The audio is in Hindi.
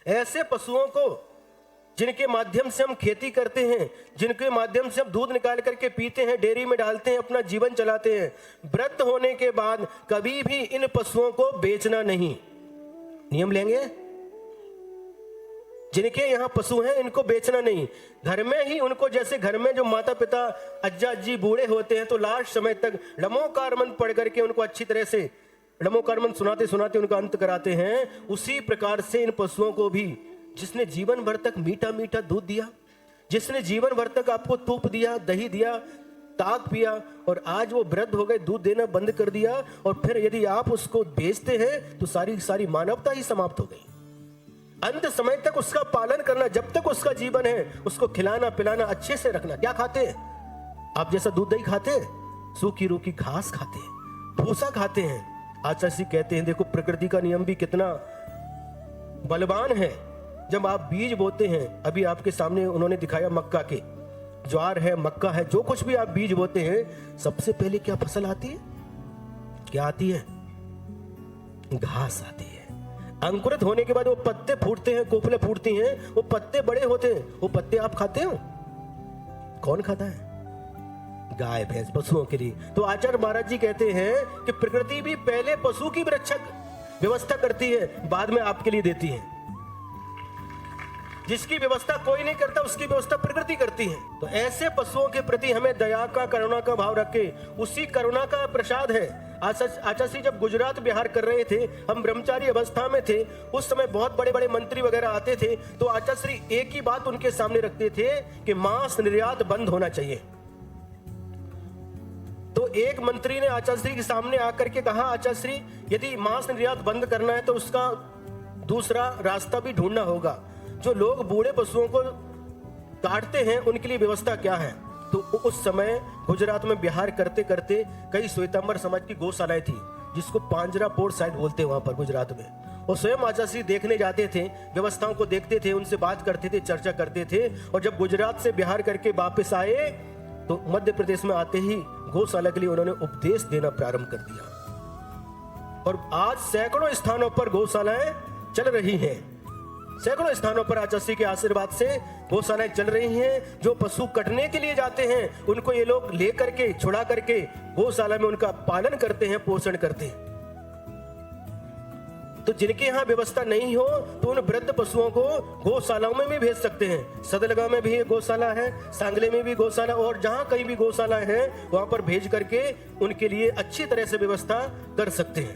ऐसे पशुओं को जिनके माध्यम से हम खेती करते हैं, जिनके माध्यम से हम दूध निकाल करके पीते हैं, डेयरी में डालते हैं, अपना जीवन चलाते हैं, वृद्ध होने के बाद कभी भी इन पशुओं को बेचना नहीं। नियम लेंगे, जिनके यहाँ पशु हैं इनको बेचना नहीं। घर में ही उनको, जैसे घर में जो माता पिता अज्जा अज्जी बूढ़े होते हैं तो लास्ट समय तक नमोकारमन पढ़ करके उनको अच्छी तरह से नमोकारमन सुनाते सुनाते उनका अंत कराते हैं, उसी प्रकार से इन पशुओं को भी, जिसने जीवन भर तक मीठा मीठा दूध दिया, जिसने जीवन भर तक आपको तूप दिया, दही दिया, ताक पिया, और आज वो वृद्ध हो गए, दूध देना बंद कर दिया, और फिर यदि आप उसको बेचते हैं तो सारी सारी मानवता ही समाप्त हो गई। अंत समय तक उसका पालन करना, जब तक उसका जीवन है उसको खिलाना पिलाना, अच्छे से रखना। क्या खाते हैं आप? जैसा दूध दही खाते हैं, सूखी रूखी घास खाते हैं, भूसा खाते हैं। आचार्य जी कहते हैं देखो प्रकृति का नियम भी कितना बलवान है। जब आप बीज बोते हैं, अभी आपके सामने उन्होंने दिखाया मक्का के, ज्वार है, मक्का है, जो कुछ भी आप बीज बोते हैं, सबसे पहले क्या फसल आती है? क्या आती है? घास आती है। अंकुरित होने के बाद वो पत्ते फूटते हैं, कोपले फूटती हैं, वो पत्ते बड़े होते हैं। वो पत्ते आप खाते हो? कौन खाता है? गाय भैंस, पशुओं के लिए। तो आचार्य महाराज जी कहते हैं कि प्रकृति भी पहले पशु की रक्षक व्यवस्था करती है, बाद में आपके लिए देती है। जिसकी व्यवस्था कोई नहीं करता उसकी व्यवस्था प्रकृति करती है। तो ऐसे पशुओं के प्रति हमें दया का, करुणा का भाव रखे, उसी करुणा का प्रसाद है। आचार्य जी जब गुजरात बिहार कर रहे थे, हम ब्रह्मचारी अवस्था में थे, उस समय बहुत बड़े बड़े मंत्री वगैरह आते थे, तो आचार्य श्री एक ही बात उनके सामने रखते थे कि मांस निर्यात बंद होना चाहिए। तो एक मंत्री ने आचार्य श्री के सामने आकर के कहा, आचार्य श्री यदि मांस निर्यात बंद करना है तो उसका दूसरा रास्ता भी ढूंढना होगा। जो लोग बूढ़े पशुओं को काटते हैं उनके लिए व्यवस्था क्या है? तो उस समय गुजरात में बिहार करते करते कई श्वेतांबर समाज की गौशालाएं थी, जिसको पांजरापोड़ साइड बोलते हैं वहां पर गुजरात में। और स्वयं आचार्य श्री देखने जाते थे, व्यवस्थाओं को देखते थे, उनसे बात करते थे, चर्चा करते थे। और जब गुजरात से बिहार करके वापस आए तो मध्य प्रदेश में आते ही गौशाला के लिए उन्होंने उपदेश देना प्रारंभ कर दिया। और आज सैकड़ों स्थानों पर गौशालाएं चल रही हैं। सैकड़ों स्थानों पर आचार्य श्री के आशीर्वाद से गौशालाएं चल रही हैं। जो पशु कटने के लिए जाते हैं उनको ये लोग ले करके, छुड़ा करके गौशाला में उनका पालन करते हैं, पोषण करते हैं। तो जिनके यहाँ व्यवस्था नहीं हो तो उन वृद्ध पशुओं को गौशालाओं में भी भेज सकते हैं। सदलगा में भी गौशाला है, सांगले में भी गौशाला, और जहां कहीं भी गौशाला है वहां पर भेज करके उनके लिए अच्छी तरह से व्यवस्था कर सकते हैं।